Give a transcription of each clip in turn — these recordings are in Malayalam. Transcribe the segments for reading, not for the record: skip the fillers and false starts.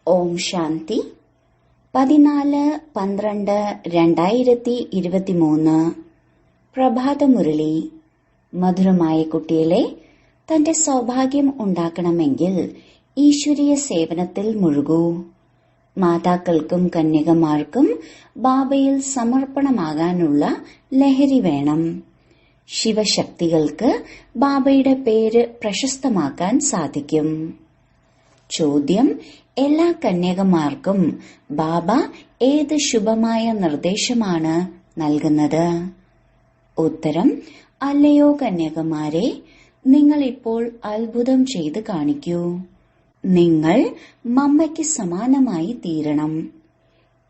ഓം ശാന്തി 14/12/2023 പ്രഭാതമുരളി. മധുരമായ കുട്ടികളെ, തന്റെ സൗഭാഗ്യം ഉണ്ടാക്കണമെങ്കിൽ ഈശ്വരീയ സേവനത്തിൽ മുഴുകൂ. മാതാക്കൾക്കും കന്യകമാർക്കും ബാബയിൽ സമർപ്പണമാകാനുള്ള ലഹരി വേണം. ശിവശക്തികൾക്ക് ബാബയുടെ പേര് പ്രശസ്തമാക്കാൻ സാധിക്കും. ചോദ്യം: എല്ലാ കന്യകമാർക്കും ബാബ ഏത് ശുഭമായ നിർദ്ദേശമാണ് നൽകുന്നത്? ഉത്തരം: അല്ലയോ കന്യകമാരെ, നിങ്ങൾ ഇപ്പോൾ അത്ഭുതം ചെയ്ത് കാണിക്കൂ. നിങ്ങൾ മമ്മയ്ക്ക് സമാനമായി തീരണം.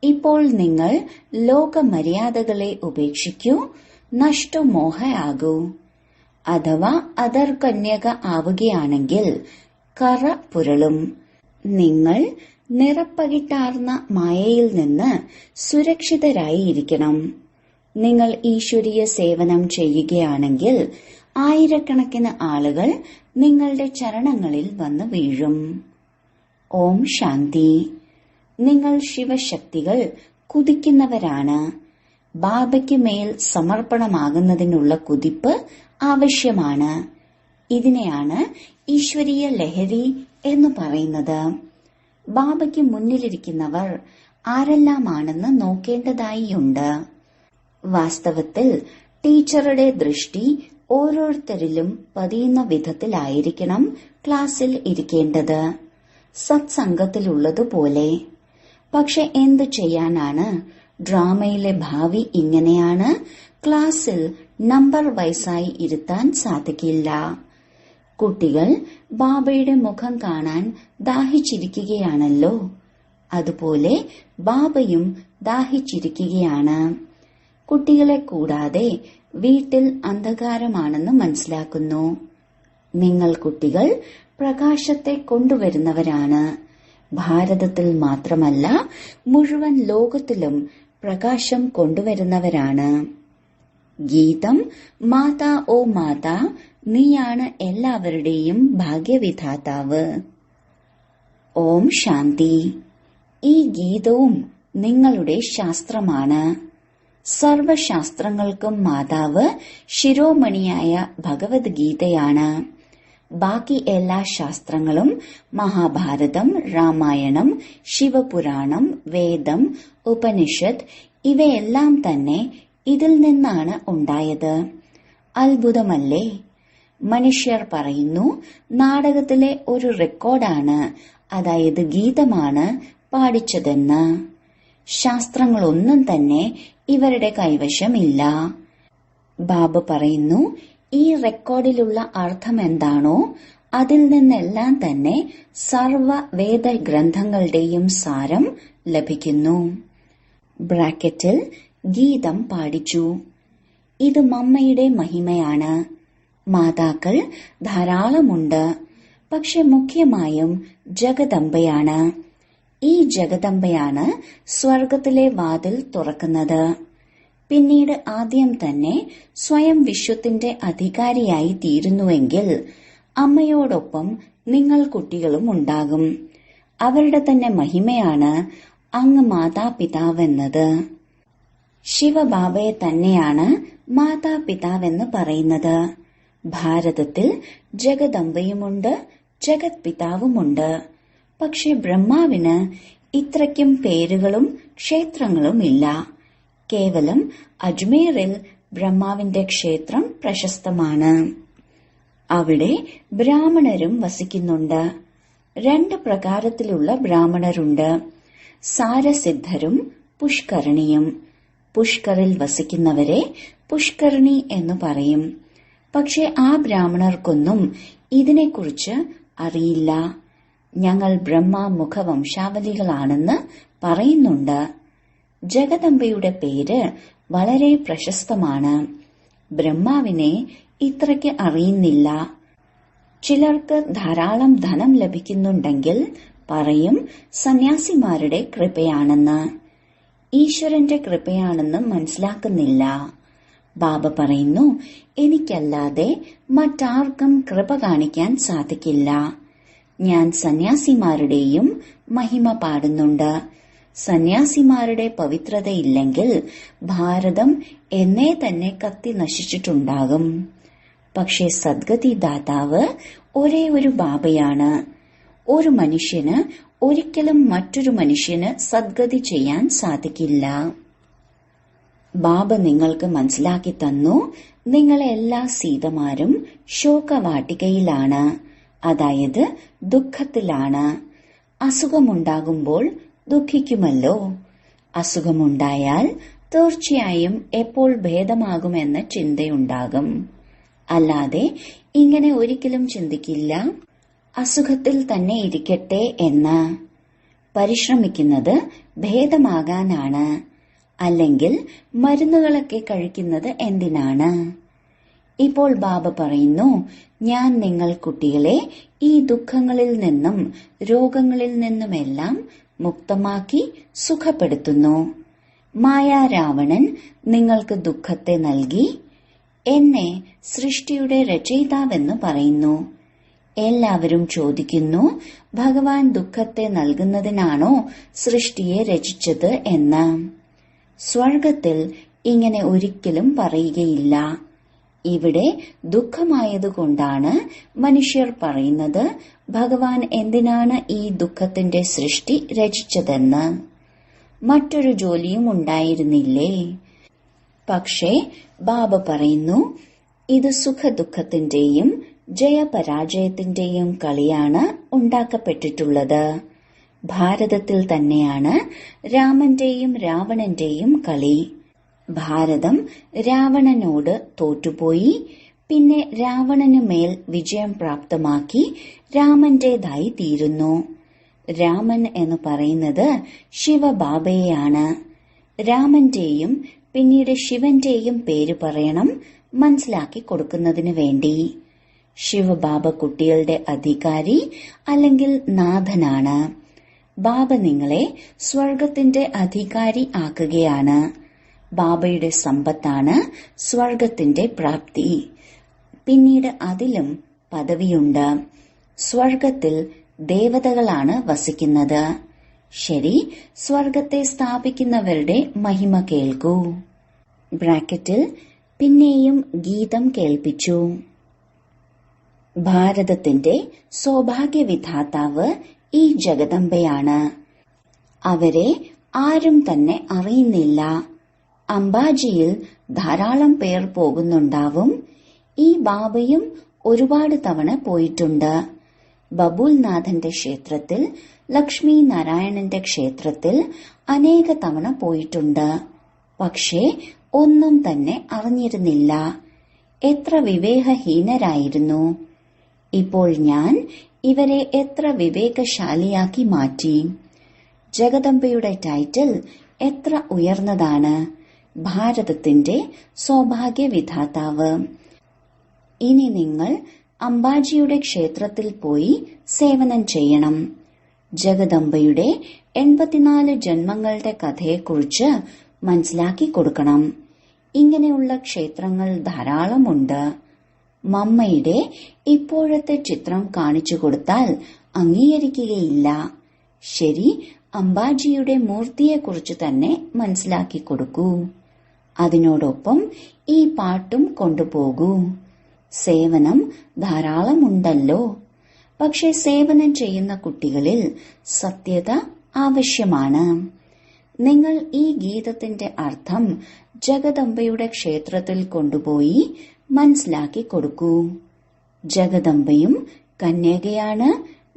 ഇപ്പോൾ നിങ്ങൾ ലോകമര്യാദകളെ ഉപേക്ഷിക്കൂ, നഷ്ടമോഹ ആകൂ. അഥവാ അതർ കന്യക ആവുകയാണെങ്കിൽ കറ പുരളും. നിങ്ങൾ നിറപ്പകിട്ടാർന്ന മായയിൽ നിന്ന് സുരക്ഷിതരായിരിക്കണം. നിങ്ങൾ ഈശ്വരീയ സേവനം ചെയ്യുകയാണെങ്കിൽ ആയിരക്കണക്കിന് ആളുകൾ നിങ്ങളുടെ ചരണങ്ങളിൽ വന്ന് വീഴും. ഓം ശാന്തി. നിങ്ങൾ ശിവശക്തികൾ കുതിക്കുന്നവരാണ്. ബാബയ്ക്ക് മേൽ സമർപ്പണമാകുന്നതിനുള്ള കുതിപ്പ് ആവശ്യമാണ്. ഇതിനെയാണ് ഈശ്വരീയ ലഹരി എന്ന് പറയുന്നത്. ബാബയ്ക്ക് മുന്നിലിരിക്കുന്നവർ ആരെല്ലാമാണെന്ന് നോക്കേണ്ടതായിയുണ്ട്. വാസ്തവത്തിൽ ടീച്ചറുടെ ദൃഷ്ടി ഓരോരുത്തരിലും പതിയുന്ന വിധത്തിലായിരിക്കണം ക്ലാസ്സിൽ ഇരിക്കേണ്ടത്, സത്സംഗത്തിലുള്ളതുപോലെ. പക്ഷെ എന്തു ചെയ്യാനാണ്? ഡ്രാമയിലെ ഭാവി ഇങ്ങനെയാണ്. ക്ലാസ്സിൽ നമ്പർ വൈസായി ഇരുത്താൻ സാധിക്കില്ല. കുട്ടികൾ ബാബയുടെ മുഖം കാണാൻ ദാഹിച്ചിരിക്കുകയാണല്ലോ. അതുപോലെ ബാബയും ദാഹിച്ചിരിക്കുകയാണ്. കുട്ടികളെ കൂടാതെ വീട്ടിൽ അന്ധകാരമാണെന്ന് മനസ്സിലാക്കുന്നു. നിങ്ങൾ കുട്ടികൾ പ്രകാശത്തെ കൊണ്ടുവരുന്നവരാണ്. ഭാരതത്തിൽ മാത്രമല്ല, മുഴുവൻ ലോകത്തിലും പ്രകാശം കൊണ്ടുവരുന്നവരാണ്. ഗീതം: മാതാ ഓ മാതാ, നീയാണ് എല്ലാവരുടെയും ഭാഗ്യവിധാതാവ്. ഓം ശാന്തി. ഈ ഗീതവും നിങ്ങളുടെ ശാസ്ത്രമാണ്. സർവശാസ്ത്രങ്ങൾക്കും മാതാവ് ശിരോമണിയായ ഭഗവത്ഗീതയാണ്. ബാക്കി എല്ലാ ശാസ്ത്രങ്ങളും മഹാഭാരതം, രാമായണം, ശിവപുരാണം, വേദം, ഉപനിഷത്ത് ഇവയെല്ലാം തന്നെ ഇതിൽ നിന്നാണ് ഉണ്ടായത്. അത്ഭുതമല്ലേ? മനുഷ്യർ പറയുന്നു നാടകത്തിലെ ഒരു റെക്കോർഡാണ്, അതായത് ഗീതമാണ് പാടിച്ചതെന്ന്. ശാസ്ത്രങ്ങളൊന്നും തന്നെ ഇവരുടെ കൈവശമില്ല. ബാബ പറയുന്നു, ഈ റെക്കോർഡിലുള്ള അർത്ഥം എന്താണോ അതിൽ നിന്നെല്ലാം തന്നെ സർവ വേദഗ്രന്ഥങ്ങളുടെയും സാരം ലഭിക്കുന്നു. ബ്രാക്കറ്റിൽ ഗീതം പാടിച്ചു. ഇത് മമ്മയുടെ മഹിമയാണ്. മാതാക്കൾ ധാരാളമുണ്ട്. പക്ഷെ മുഖ്യമായും ജഗദംബയാണ്. ഈ ജഗദംബയാണ് സ്വർഗത്തിലെ വാതിൽ തുറക്കുന്നത്. പിന്നീട് ആദ്യം തന്നെ സ്വയം വിശ്വത്തിന്റെ അധികാരിയായി തീരുന്നുവെങ്കിൽ അമ്മയോടൊപ്പം നിങ്ങൾ കുട്ടികളും ഉണ്ടാകും. അവരുടെ തന്നെ മഹിമയാണ് അങ്ങ് മാതാപിതാവെന്നത്. ശിവബാബയെ തന്നെയാണ് മാതാപിതാവെന്ന് പറയുന്നത്. ഭാരതത്തിൽ ജഗദംബയുമുണ്ട്, ജഗത് പിതാവുമുണ്ട്. പക്ഷെ ബ്രഹ്മാവിന് ഇത്രയ്ക്കും പേരുകളും ക്ഷേത്രങ്ങളും ഇല്ല. കേവലം അജ്മീറിൽ ബ്രഹ്മാവിന്റെ ക്ഷേത്രം പ്രശസ്തമാണ്. അവിടെ ബ്രാഹ്മണരും വസിക്കുന്നുണ്ട്. 2 പ്രകാരത്തിലുള്ള ബ്രാഹ്മണരുണ്ട്: സാരസിദ്ധരും പുഷ്കരണിയും. പുഷ്കറിൽ വസിക്കുന്നവരെ പുഷ്കരണി എന്ന് പറയും. പക്ഷെ ആ ബ്രാഹ്മണർക്കൊന്നും ഇതിനെക്കുറിച്ച് അറിയില്ല. ഞങ്ങൾ ബ്രഹ്മമുഖ വംശാവലികളാണെന്ന് പറയുന്നുണ്ട്. ജഗദംബയുടെ പേര് വളരെ പ്രശസ്തമാണ്. ബ്രഹ്മാവിനെ ഇത്രയ്ക്ക് അറിയുന്നില്ല. ചിലർക്ക് ധാരാളം ധനം ലഭിക്കുന്നുണ്ടെങ്കിൽ പറയും സന്യാസിമാരുടെ കൃപയാണെന്ന്. ഈശ്വരന്റെ കൃപയാണെന്ന് മനസ്സിലാക്കുന്നില്ല. ബാബ പറയുന്നു, എനിക്കല്ലാതെ മറ്റാർക്കും കൃപ കാണിക്കാൻ സാധിക്കില്ല. ഞാൻ സന്യാസിമാരുടെയും മഹിമ പാടുന്നുണ്ട്. സന്യാസിമാരുടെ പവിത്രതയില്ലെങ്കിൽ ഭാരതം എന്നേ തന്നെ കത്തി നശിച്ചിട്ടുണ്ടാകും. പക്ഷേ സദ്ഗതി ദാതാവ് ഒരേ ഒരു ബാബയാണ്. ഒരു മനുഷ്യന് ഒരിക്കലും മറ്റൊരു മനുഷ്യന് സദ്ഗതി ചെയ്യാൻ സാധിക്കില്ല. ബാബ നിങ്ങൾക്ക് മനസ്സിലാക്കി തന്നു, നിങ്ങളെല്ലാ സീതമാരും ശോകവാട്ടികയിലാണ്, അതായത് ദുഃഖത്തിലാണ്. അസുഖമുണ്ടാകുമ്പോൾ ദുഃഖിക്കുമല്ലോ. അസുഖമുണ്ടായാൽ തീർച്ചയായും എപ്പോൾ ഭേദമാകുമെന്ന ചിന്തയുണ്ടാകും. അല്ലാതെ ഇങ്ങനെ ഒരിക്കലും ചിന്തിക്കില്ല, അസുഖത്തിൽ തന്നെ ഇരിക്കട്ടെ എന്ന്. പരിശ്രമിക്കുന്നത് ഭേദമാകാനാണ്. അല്ലെങ്കിൽ മരുന്നുകളൊക്കെ കഴിക്കുന്നത് എന്തിനാണ്? ഇപ്പോൾ ബാബ പറയുന്നു, ഞാൻ നിങ്ങൾ കുട്ടികളെ ഈ ദുഃഖങ്ങളിൽ നിന്നും രോഗങ്ങളിൽ നിന്നുമെല്ലാം മുക്തമാക്കി സുഖപ്പെടുത്തുന്നു. മായാരാവണൻ നിങ്ങൾക്ക് ദുഃഖത്തെ നൽകി എന്നെ സൃഷ്ടിയുടെ രചയിതാവെന്ന് പറയുന്നു. എല്ലാവരും ചോദിക്കുന്നു, ഭഗവാൻ ദുഃഖത്തെ നൽകുന്നതിനാണോ സൃഷ്ടിയെ രചിച്ചത് എന്ന്. സ്വർഗത്തിൽ ഇങ്ങനെ ഒരിക്കലും പറയുകയില്ല. ഇവിടെ ദുഃഖമായതുകൊണ്ടാണ് മനുഷ്യർ പറയുന്നത്, ഭഗവാൻ എന്തിനാണ് ഈ ദുഃഖത്തിന്റെ സൃഷ്ടി രചിച്ചതെന്ന്. മറ്റൊരു ജോലിയും ഉണ്ടായിരുന്നില്ലേ? പക്ഷേ ബാബ പറയുന്നു, ഇത് സുഖദുഃഖത്തിന്റെയും ജയപരാജയത്തിന്റെയും കളിയാണ് ഉണ്ടാക്കപ്പെട്ടിട്ടുള്ളത്. ഭാരതത്തിൽ തന്നെയാണ് രാമന്റെയും രാവണന്റെയും കളി. ഭാരതം രാവണനോട് തോറ്റുപോയി. പിന്നെ രാവണനു മേൽ വിജയം പ്രാപ്തമാക്കി രാമന്റേതായി തീരുന്നു. രാമൻ എന്ന് പറയുന്നത് ശിവബാബയെയാണ്. രാമന്റെയും പിന്നീട് ശിവന്റെയും പേര് പറയണം മനസ്സിലാക്കി കൊടുക്കുന്നതിന് വേണ്ടി. ശിവബാബ കുട്ടികളുടെ അധികാരി അല്ലെങ്കിൽ നാഥനാണ്. ബാബ നിങ്ങളെ സ്വർഗത്തിന്റെ അധികാരി ആക്കുകയാണ്. ബാബയുടെ സമ്പത്താണ് സ്വർഗത്തിന്റെ പ്രാപ്തി. പിന്നീട് അതിലും പദവിയുണ്ട്. സ്വർഗത്തിൽ ദേവതകളാണ് വസിക്കുന്നത്. ശരി, സ്വർഗത്തെ സ്ഥാപിക്കുന്നവരുടെ മഹിമ കേൾക്കൂ. ബ്രാക്കറ്റിൽ പിന്നെയും ഗീതം കേൾപ്പിച്ചു. ഭാരതത്തിന്റെ സൗഭാഗ്യവിധാതാവ് ഈ ജഗദംബയാണ്. അവരെ ആരും തന്നെ അറിയുന്നില്ല. അംബാജിയിൽ ധാരാളം പേർ പോകുന്നുണ്ടാവും. ഈ ബാബയും ഒരുപാട് തവണ പോയിട്ടുണ്ട്. ബബുൽനാഥന്റെ ക്ഷേത്രത്തിൽ, ലക്ഷ്മി നാരായണന്റെ ക്ഷേത്രത്തിൽ അനേക തവണ പോയിട്ടുണ്ട്. പക്ഷേ ഒന്നും തന്നെ അറിഞ്ഞിരുന്നില്ല. എത്ര വിവേകഹീനരായിരുന്നു. ഇപ്പോൾ ഞാൻ ഇവരെ എത്ര വിവേകശാലിയാക്കി മാറ്റി. ജഗദംബയുടെ ടൈറ്റിൽ എത്ര ഉയർന്നതാണ്. ഭാരതത്തിന്റെ സൗഭാഗ്യവിധാതാവ്. ഇനി നിങ്ങൾ അംബാജിയുടെ ക്ഷേത്രത്തിൽ പോയി സേവനം ചെയ്യണം. ജഗദംബയുടെ 84 ജന്മങ്ങളുടെ കഥയെക്കുറിച്ച് മനസ്സിലാക്കി കൊടുക്കണം. ഇങ്ങനെയുള്ള ക്ഷേത്രങ്ങൾ ധാരാളമുണ്ട്. മമ്മയുടെ ഇപ്പോഴത്തെ ചിത്രം കാണിച്ചു കൊടുത്താൽ അംഗീകരിക്കുകയില്ല. ശരി, അംബാജിയുടെ മൂർത്തിയെക്കുറിച്ച് തന്നെ മനസ്സിലാക്കി കൊടുക്കൂ. അതിനോടൊപ്പം ഈ പാട്ടും കൊണ്ടുപോകൂ. സേവനം ധാരാളമുണ്ടല്ലോ. പക്ഷെ സേവനം ചെയ്യുന്ന കുട്ടികളിൽ സത്യത ആവശ്യമാണ്. നിങ്ങൾ ഈ ഗീതത്തിന്റെ അർത്ഥം ജഗദംബയുടെ ക്ഷേത്രത്തിൽ കൊണ്ടുപോയി മനസ്സിലാക്കി കൊടുക്കൂ. ജഗദംബയും കന്യകയാണ്,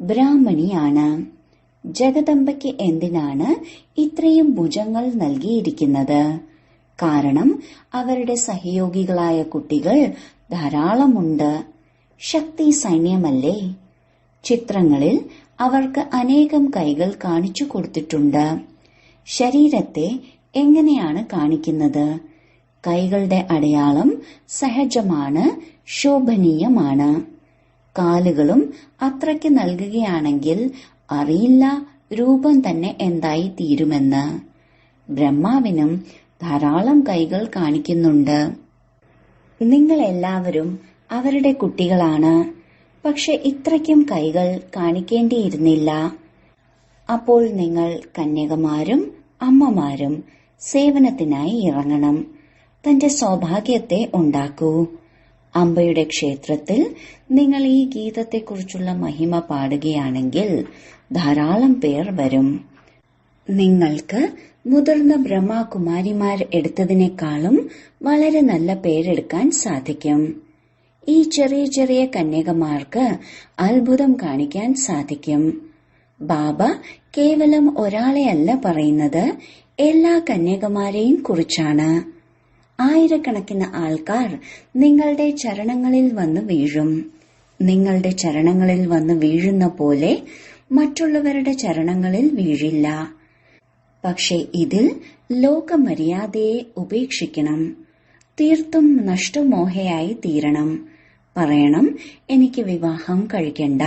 ബ്രാഹ്മണിയാണ്. ജഗദംബയ്ക്ക് എന്തിനാണ് ഇത്രയും ഭുജങ്ങൾ നൽകിയിരിക്കുന്നത്? കാരണം അവരുടെ സഹയോഗികളായ കുട്ടികൾ ധാരാളമുണ്ട്. ശക്തി സൈന്യമല്ലേ? ചിത്രങ്ങളിൽ അവർക്ക് അനേകം കൈകൾ കാണിച്ചു കൊടുത്തിട്ടുണ്ട്. ശരീരത്തെ എങ്ങനെയാണ് കാണിക്കുന്നത്? കൈകളുടെ അടയാളം സഹജമാണ്, ശോഭനീയമാണ്. കാലുകളും അത്രയ്ക്ക് നൽകുകയാണെങ്കിൽ അറിയില്ല രൂപം തന്നെ എന്തായി തീരുമെന്ന്. ബ്രഹ്മാവിനും ധാരാളം കൈകൾ കാണിക്കുന്നുണ്ട്. നിങ്ങൾ എല്ലാവരും അവരുടെ കുട്ടികളാണ്. പക്ഷെ ഇത്രയ്ക്കും കൈകൾ കാണിക്കേണ്ടിയിരുന്നില്ല. അപ്പോൾ നിങ്ങൾ കന്യകമാരും അമ്മമാരും സേവനത്തിനായി ഇറങ്ങണം. തന്റെ സൗഭാഗ്യത്തെ ഉണ്ടാക്കൂ. അംബയുടെ ക്ഷേത്രത്തിൽ നിങ്ങൾ ഈ ഗീതത്തെക്കുറിച്ചുള്ള മഹിമ പാടുകയാണെങ്കിൽ ധാരാളം പേർ വരും. നിങ്ങൾക്ക് മുതിർന്ന ബ്രഹ്മകുമാരിമാർ എടുത്തതിനേക്കാളും വളരെ നല്ല പേരെടുക്കാൻ സാധിക്കും. ഈ ചെറിയ ചെറിയ കന്യകമാർക്ക് അത്ഭുതം കാണിക്കാൻ സാധിക്കും. ബാബ കേവലം ഒരാളെയല്ല പറയുന്നത്, എല്ലാ കന്യകമാരെയും കുറിച്ചാണ്. ആയിരക്കണക്കിന് ആൾക്കാർ നിങ്ങളുടെ ചരണങ്ങളിൽ വന്ന് വീഴും. നിങ്ങളുടെ ചരണങ്ങളിൽ വന്ന് വീഴുന്ന പോലെ മറ്റുള്ളവരുടെ ചരണങ്ങളിൽ വീഴില്ല. പക്ഷെ ഇതിൽ ലോകമര്യാദയെ ഉപേക്ഷിക്കണം. തീർത്തും നഷ്ടമോഹയായി തീരണം. പറയണം, എനിക്ക് വിവാഹം കഴിക്കണ്ട.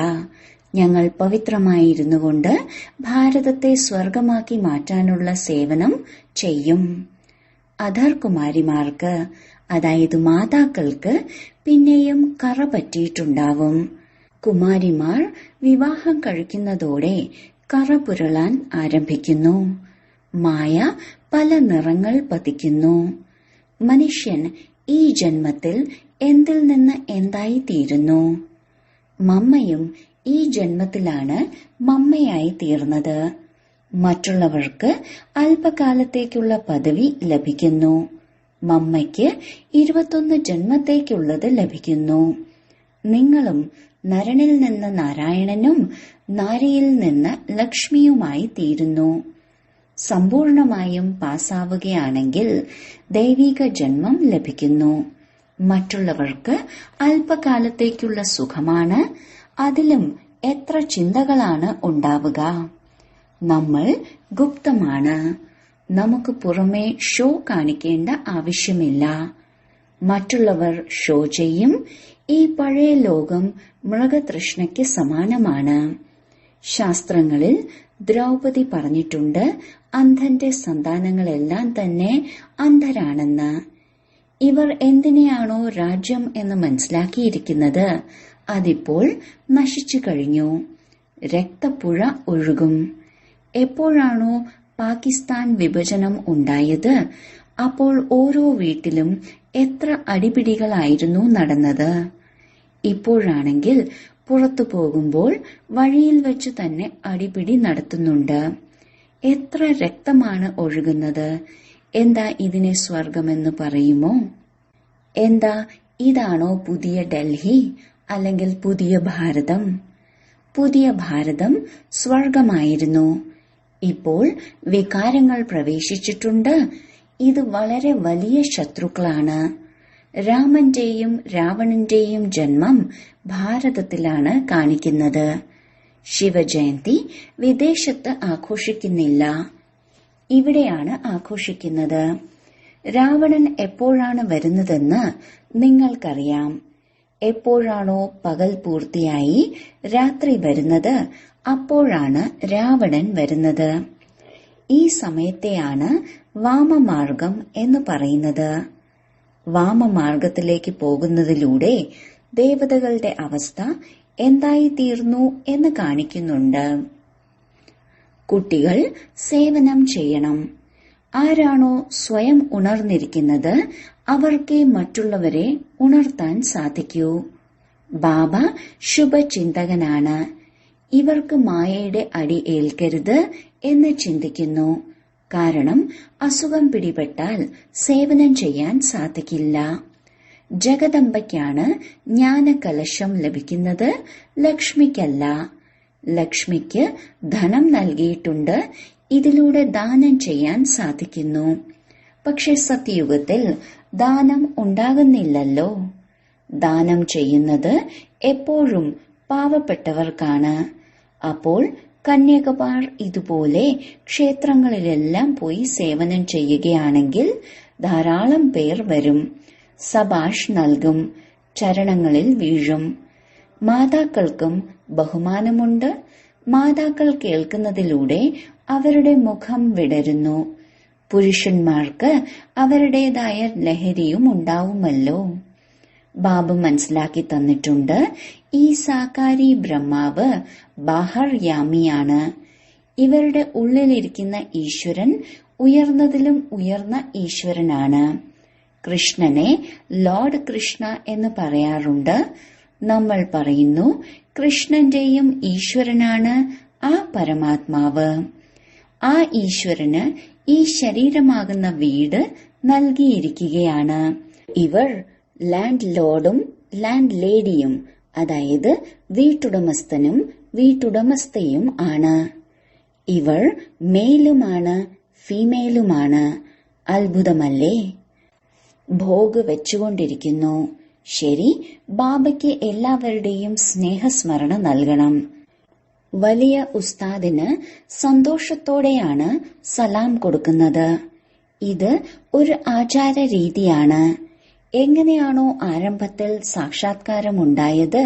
ഞങ്ങൾ പവിത്രമായിരുന്നു കൊണ്ട് ഭാരതത്തെ സ്വർഗമാക്കി മാറ്റാനുള്ള സേവനം ചെയ്യും. അധർകുമാരിമാർക്ക്, അതായത് മാതാക്കൾക്ക് പിന്നെയും കറ പറ്റിയിട്ടുണ്ടാവും. കുമാരിമാർ വിവാഹം കഴിക്കുന്നതോടെ കറ പുരളാൻ ആരംഭിക്കുന്നു. മായ പല നിറങ്ങൾ പതിക്കുന്നു. മനുഷ്യൻ ഈ ജന്മത്തിൽ എന്തിൽ നിന്ന് എന്തായി തീരുന്നു? മമ്മയും ഈ ജന്മത്തിലാണ് മമ്മയായി തീർന്നത്. മറ്റുള്ളവർക്ക് അല്പകാലത്തേക്കുള്ള പദവി ലഭിക്കുന്നു. മമ്മയ്ക്ക് 21 ജന്മത്തേക്കുള്ളത് ലഭിക്കുന്നു. നിങ്ങളും നരനിൽ നിന്ന് നാരായണനും നാരിയിൽ നിന്ന് ലക്ഷ്മിയുമായി തീരുന്നു. സമ്പൂർണമായും പാസ്സാവുകയാണെങ്കിൽ ദൈവിക ജന്മം ലഭിക്കുന്നു. മറ്റുള്ളവർക്ക് അല്പകാലത്തേക്കുള്ള സുഖമാണ്. അതിലും എത്ര ചിന്തകളാണ് ഉണ്ടാവുക. നമ്മൾ ഗുപ്തമാണ്. നമുക്ക് പുറമേ ഷോ കാണിക്കേണ്ട ആവശ്യമില്ല. മറ്റുള്ളവർ ഷോ ചെയ്യും. ഈ പഴയ ലോകം മൃഗതൃഷ്ണയ്ക്ക് സമാനമാണ്. ശാസ്ത്രങ്ങളിൽ ദ്രൗപദി പറഞ്ഞിട്ടുണ്ട്, അന്ധന്റെ സന്താനങ്ങളെല്ലാം തന്നെ അന്ധരാണെന്ന്. ഇവർ എന്തിനെയാണോ രാജ്യം എന്ന് മനസ്സിലാക്കിയിരിക്കുന്നത് അതിപ്പോൾ നശിച്ചു കഴിഞ്ഞു. രക്തപ്പുഴ ഒഴുകും. എപ്പോഴാണോ പാകിസ്ഥാൻ വിഭജനം ഉണ്ടായത് അപ്പോൾ ഓരോ വീട്ടിലും എത്ര അടിപിടികളായിരുന്നു നടന്നത്. ഇപ്പോഴാണെങ്കിൽ പുറത്തു പോകുമ്പോൾ വഴിയിൽ വെച്ച് തന്നെ അടിപിടി നടത്തുന്നുണ്ട്. എത്ര രക്തമാണ് ഒഴുകുന്നത്. എന്താ ഇതിനെ സ്വർഗമെന്ന് പറയുമോ? എന്താ ഇതാണോ പുതിയ ഡൽഹി അല്ലെങ്കിൽ പുതിയ ഭാരതം? പുതിയ ഭാരതം സ്വർഗമായിരുന്നു. ഇപ്പോൾ വികാരങ്ങൾ പ്രവേശിച്ചിട്ടുണ്ട്. ഇത് വളരെ വലിയ ശത്രുക്കളാണ്. രാമന്റെയും രാവണന്റെയും ജന്മം ഭാരതത്തിലാണ് കാണിക്കുന്നത്. ശിവജയന്തി വിദേശത്ത് ആഘോഷിക്കുന്നില്ല, ഇവിടെയാണ് ആഘോഷിക്കുന്നത്. രാവണൻ എപ്പോഴാണ് വരുന്നതെന്ന് നിങ്ങൾക്കറിയാം. എപ്പോഴാണോ പകൽ പൂർത്തിയായി രാത്രി വരുന്നത് അപ്പോഴാണ് രാവണൻ വരുന്നത്. ഈ സമയത്തെയാണ് വാമമാർഗം എന്ന് പറയുന്നത്. വാമമാർഗത്തിലേക്ക് പോകുന്നതിലൂടെ ദേവതകളുടെ അവസ്ഥ എന്തായിത്തീർന്നു എന്ന് കാണിക്കുന്നുണ്ട്. കുട്ടികൾ സേവനം ചെയ്യണം. ആരാണോ സ്വയം ഉണർന്നിരിക്കുന്നത് അവർക്കേ മറ്റുള്ളവരെ ഉണർത്താൻ സാധിക്കൂ. ബാബ ശുഭചിന്തകനാണ്. ഇവർക്ക് മായയുടെ അടി ഏൽക്കരുത് എന്ന് ചിന്തിക്കുന്നു. കാരണം അസുഖം പിടിപെട്ടാൽ സേവനം ചെയ്യാൻ സാധിക്കില്ല. ജഗദംബയ്ക്കാണ് ജ്ഞാനകലശം ലഭിക്കുന്നത്, ലക്ഷ്മിക്കല്ല. ലക്ഷ്മിക്ക് ധനം നൽകിയിട്ടുണ്ട്. ഇതിലൂടെ ദാനം ചെയ്യാൻ സാധിക്കുന്നു. പക്ഷെ സത്യയുഗത്തിൽ ദാനം ഉണ്ടാകുന്നില്ലല്ലോ. ദാനം ചെയ്യുന്നത് എപ്പോഴും പാവപ്പെട്ടവർക്കാണ്. അപ്പോൾ കന്യകമാർ ഇതുപോലെ ക്ഷേത്രങ്ങളിലെല്ലാം പോയി സേവനം ചെയ്യുകയാണെങ്കിൽ ധാരാളം പേർ വരും. സബാഷ് നൽകും, ചരണങ്ങളിൽ വീഴും. മാതാക്കൾക്കും ബഹുമാനമുണ്ട്. മാതാക്കൾ കേൾക്കുന്നതിലൂടെ അവരുടെ മുഖം വിടരുന്നു. പുരുഷന്മാർക്ക് അവരുടേതായ ലഹരിയും ഉണ്ടാവുമല്ലോ. ബാബ മനസ്സിലാക്കി തന്നിട്ടുണ്ട്, ഈ സാകാരി ബ്രഹ്മാവ് ബാഹർയാമിയാണ്. ഇവരുടെ ഉള്ളിലിരിക്കുന്ന ഈശ്വരൻ ഉയർന്നതിലും ഉയർന്ന ഈശ്വരനാണ്. കൃഷ്ണനെ ലോർഡ് കൃഷ്ണ എന്ന് പറയാറുണ്ട്. നമ്മൾ പറയുന്നു, കൃഷ്ണന്റെയും ഈശ്വരനാണ് ആ പരമാത്മാവ്. ആ ഈശ്വരന് ഈ ശരീരമാകുന്ന വീട് നൽകിയിരിക്കുകയാണ്. ഇവർ ലാൻഡ് ലോർഡും ലാൻഡ് ലേഡിയും, അതായത് വീട്ടുടമസ്ഥനും വീട്ടുടമസ്ഥയും ആണ്. ഇവർ മെയിലുമാണ് ഫീമെയിലുമാണ്. അത്ഭുതമല്ലേ? ഭോഗ് വെച്ചുകൊണ്ടിരിക്കുന്നു. ശരി, ബാബയ്ക്ക് എല്ലാവരുടെയും സ്നേഹസ്മരണ നൽകണം. വലിയ ഉസ്താദിന് സന്തോഷത്തോടെയാണ് സലാം കൊടുക്കുന്നത്. ഇത് ഒരു ആചാര രീതിയാണ്. എങ്ങനെയാണോ ആരംഭത്തിൽ സാക്ഷാത്കാരമുണ്ടായത്,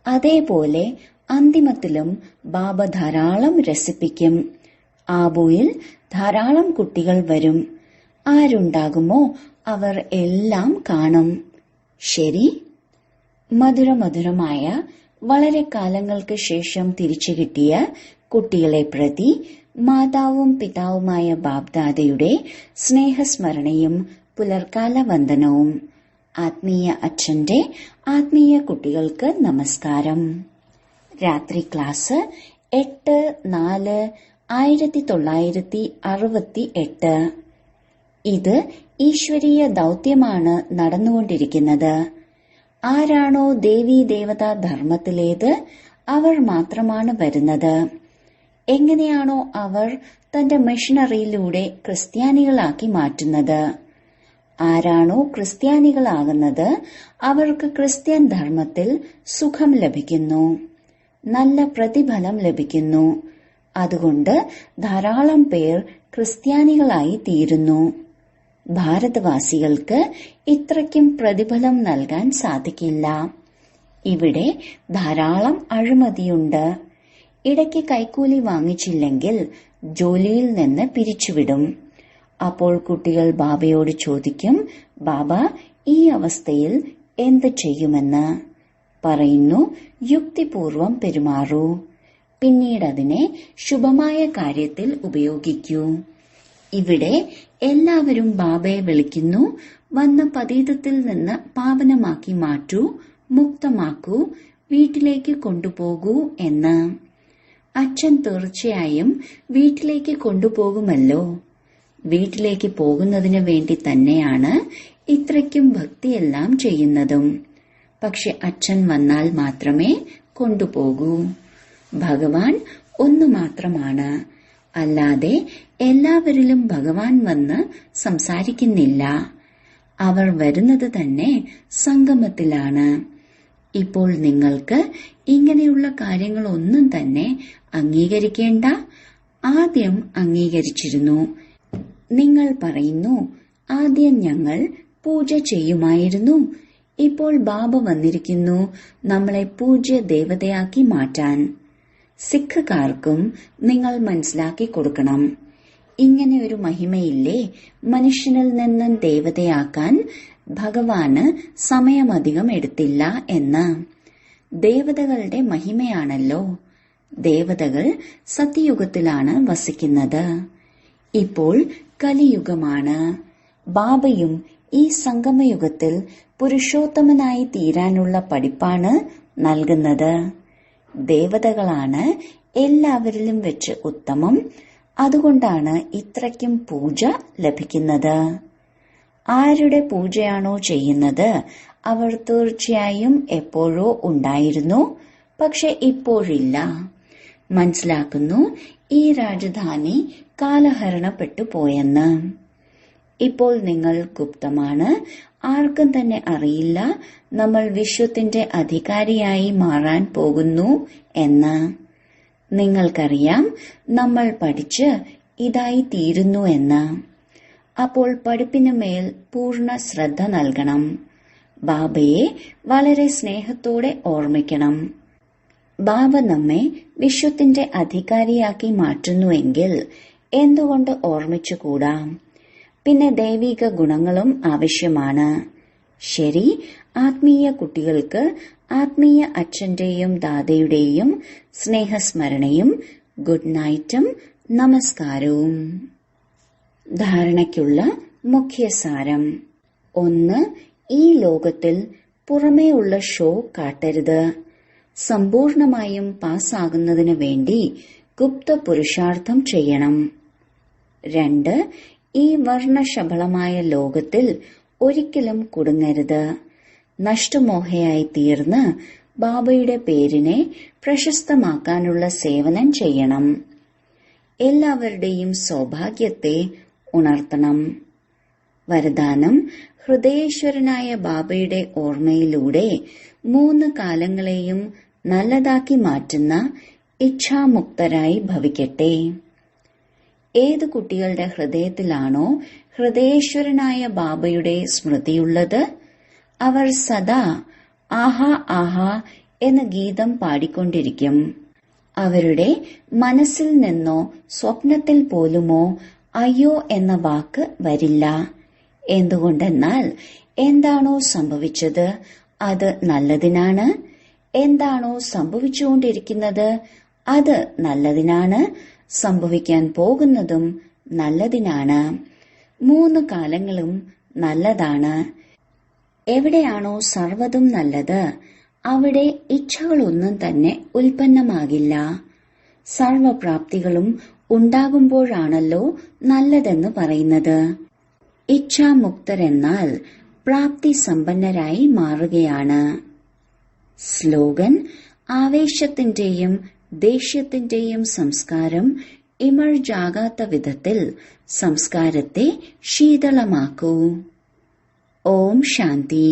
അതേപോലെ അന്തിമത്തിലും ബാബ ധാരാളം രസിപ്പിക്കും. ആബുയിൽ ധാരാളം കുട്ടികൾ വരും. ആരുണ്ടാകുമോ അവർ എല്ലാം കാണും. ശരി, മധുരമധുരമായ വളരെ കാലങ്ങൾക്ക് ശേഷം തിരിച്ചു കിട്ടിയ കുട്ടികളെ പ്രതി മാതാവും പിതാവുമായ ബാബ്ദാദയുടെ സ്നേഹസ്മരണയും പുലർക്കാല വന്ദനവും. ആത്മീയ അച്ഛന്റെ ആത്മീയ കുട്ടികൾക്ക് നമസ്കാരം. രാത്രി ക്ലാസ് 8/4/1968. ഇത് ഈശ്വരീയ ദൗത്യമാണ് നടന്നുകൊണ്ടിരിക്കുന്നത്. ആരാണോ ദേവീ ദേവതാ ധർമ്മത്തിലേത് അവർ മാത്രമാണ് വരുന്നത്. എങ്ങനെയാണോ അവർ തന്റെ മിഷണറിയിലൂടെ ക്രിസ്ത്യാനികളാക്കി മാറ്റുന്നത്, ആരാണോ ക്രിസ്ത്യാനികളാകുന്നത് അവർക്ക് ക്രിസ്ത്യൻ ധർമ്മത്തിൽ സുഖം ലഭിക്കുന്നു, നല്ല പ്രതിഫലം ലഭിക്കുന്നു. അതുകൊണ്ട് ധാരാളം പേർ ക്രിസ്ത്യാനികളായി തീരുന്നു. ഭാരതവാസികൾക്ക് ഇത്രയ്ക്കും പ്രതിഫലം നൽകാൻ സാധിക്കില്ല. ഇവിടെ ധാരാളം അഴിമതിയുണ്ട്. ഇടയ്ക്ക് കൈക്കൂലി വാങ്ങിച്ചില്ലെങ്കിൽ ജോലിയിൽ നിന്ന് പിരിച്ചുവിടും. അപ്പോൾ കുട്ടികൾ ബാബയോട് ചോദിക്കും, ബാബ ഈ അവസ്ഥയിൽ എന്ത് ചെയ്യുമെന്ന്. പറയുന്നു, യുക്തിപൂർവം പെരുമാറൂ. പിന്നീടതിനെ ശുഭമായ കാര്യത്തിൽ ഉപയോഗിക്കൂ. ഇവിടെ എല്ലാവരും ബാബയെ വിളിക്കുന്നു, വന്ന പതീതത്തിൽ നിന്ന് പാവനമാക്കി മാറ്റൂ, മുക്തമാക്കൂ, വീട്ടിലേക്ക് കൊണ്ടുപോകൂ എന്ന്. അച്ഛൻ തീർച്ചയായും വീട്ടിലേക്ക് കൊണ്ടുപോകുമല്ലോ. വീട്ടിലേക്ക് പോകുന്നതിന് വേണ്ടി തന്നെയാണ് ഇത്രയ്ക്കും ഭക്തിയെല്ലാം ചെയ്യുന്നതും. പക്ഷെ അച്ഛൻ വന്നാൽ മാത്രമേ കൊണ്ടുപോകൂ. ഭഗവാൻ ഒന്നു മാത്രമാണ്, അല്ലാതെ എല്ലാവരിലും ഭഗവാൻ വന്ന് സംസാരിക്കുന്നില്ല. അവർ വരുന്നത് തന്നെ സംഗമത്തിലാണ്. ഇപ്പോൾ നിങ്ങൾക്ക് ഇങ്ങനെയുള്ള കാര്യങ്ങളൊന്നും തന്നെ അംഗീകരിക്കേണ്ട. ആദ്യം അംഗീകരിച്ചിരുന്നു. നിങ്ങൾ പറയുന്നു, ആദ്യം ഞങ്ങൾ പൂജ ചെയ്യുമായിരുന്നു, ഇപ്പോൾ ബാബ വന്നിരിക്കുന്നു നമ്മളെ പൂജ്യ ദേവതയാക്കി മാറ്റാൻ. സിഖുകാർക്കും നിങ്ങൾ മനസ്സിലാക്കി കൊടുക്കണം, ഇങ്ങനെ ഒരു മഹിമയില്ലേ മനുഷ്യനിൽ നിന്നും ദേവതയാക്കാൻ. ഭഗവാന് സമയമധികം എടുത്തില്ല എന്ന്. ദേവതകളുടെ മഹിമയാണല്ലോ. ദേവതകൾ സത്യയുഗത്തിലാണ് വസിക്കുന്നത്. ഇപ്പോൾ കലിയുഗമാണ്. ബാബയും ഈ സംഗമയുഗത്തിൽ പുരുഷോത്തമനായി തീരാനുള്ള പഠിപ്പാണ് നൽകുന്നത്. ദേവതകളാണ് എല്ലാവരിലും വെച്ച് ഉത്തമം. അതുകൊണ്ടാണ് ഇത്രയ്ക്കും പൂജ ലഭിക്കുന്നത്. ആരുടെ പൂജയാണോ ചെയ്യുന്നത് അവർ തീർച്ചയായും എപ്പോഴോ ഉണ്ടായിരുന്നു, പക്ഷെ ഇപ്പോഴില്ല. മനസ്സിലാക്കുന്നു, ഈ രാജധാനി കാലഹരണപ്പെട്ടു പോയെന്ന്. ഇപ്പോൾ നിങ്ങൾ ഗുപ്തമാണ്, ആർക്കും തന്നെ അറിയില്ല നമ്മൾ വിശ്വത്തിന്റെ അധികാരിയായി മാറാൻ പോകുന്നു എന്ന്. നിങ്ങൾക്കറിയാം നമ്മൾ പഠിച്ച് ഇതായി തീരുന്നു എന്ന്. അപ്പോൾ പഠിപ്പിനു മേൽ പൂർണ്ണ ശ്രദ്ധ നൽകണം. ബാബയെ വളരെ സ്നേഹത്തോടെ ഓർമ്മിക്കണം. ബാബ നമ്മെ വിശ്വത്തിന്റെ അധികാരിയാക്കി മാറ്റുന്നുവെങ്കിൽ എന്തുകൊണ്ട് ഓർമ്മിച്ചുകൂടാ? പിന്നെ ദൈവിക ഗുണങ്ങളും ആവശ്യമാണ്. ശരി, ആത്മീയ കുട്ടികൾക്ക് ആത്മീയ അച്ഛന്റെയും ദാദയുടെയും സ്നേഹസ്മരണയും ഗുഡ് നൈറ്റും നമസ്കാരവും. ധാരണയ്ക്കുള്ള മുഖ്യസാരം. 1. ഈ ലോകത്തിൽ പുറമേ ഉള്ള ഷോ കാട്ടരുത്. സമ്പൂർണമായും പാസ്സാകുന്നതിനു വേണ്ടി ഗുപ്ത പുരുഷാർത്ഥം ചെയ്യണം. 2. ഈ വർണ്ണശബളമായ ലോകത്തിൽ ഒരിക്കലും കുടുങ്ങരുത്. നഷ്ടമോഹയായി തീർന്ന് ബാബയുടെ പേരിനെ പ്രശസ്തമാക്കാനുള്ള സേവനം ചെയ്യണം. എല്ലാവരുടെയും സൗഭാഗ്യത്തെ ഉണർത്തണം. വരദാനം: ഹൃദയേശ്വരനായ ബാബയുടെ ഓർമ്മയിലൂടെ 3 കാലങ്ങളെയും നല്ലതാക്കി മാറ്റുന്ന ഇച്ഛാമുക്തരായി ഭവിക്കട്ടെ. ഏത് കുട്ടികളുടെ ഹൃദയത്തിലാണോ ഹൃദയേശ്വരനായ ബാബയുടെ സ്മൃതിയുള്ളത്, അവർ സദാ ആഹാ ആഹാ എന്ന ഗീതം പാടിക്കൊണ്ടിരിക്കും. അവരുടെ മനസ്സിൽ നിന്നോ സ്വപ്നത്തിൽ പോലുമോ അയ്യോ എന്ന വാക്ക് വരില്ല. എന്തുകൊണ്ടെന്നാൽ എന്താണോ സംഭവിച്ചത് അത് നല്ലതിനാണ്. എന്താണോ സംഭവിച്ചുകൊണ്ടിരിക്കുന്നത് അത് നല്ലതിനാണ്. സംഭവിക്കാൻ പോകുന്നതും നല്ലതിനാണ്. 3 കാലങ്ങളും നല്ലതാണ്. എവിടെയാണോ സർവ്വതും നല്ലത് അവിടെ ഇച്ഛകളൊന്നും തന്നെ ഉൽപ്പന്നമാകില്ല. സർവപ്രാപ്തികളും ഉണ്ടാകുമ്പോഴാണല്ലോ നല്ലതെന്ന് പറയുന്നത്. ഇച്ഛാമുക്തരെന്നാൽ പ്രാപ്തി സമ്പന്നരായി മാറുകയാണ്. സ്ലോഗൻ: ആവേശത്തിന്റെയും ദേഷ്യത്തിന്റെയും സംസ്കാരം ഇമർജാകാത്ത വിധത്തിൽ സംസ്കാരത്തെ ശീതളമാക്കൂ. ഓം ശാന്തി.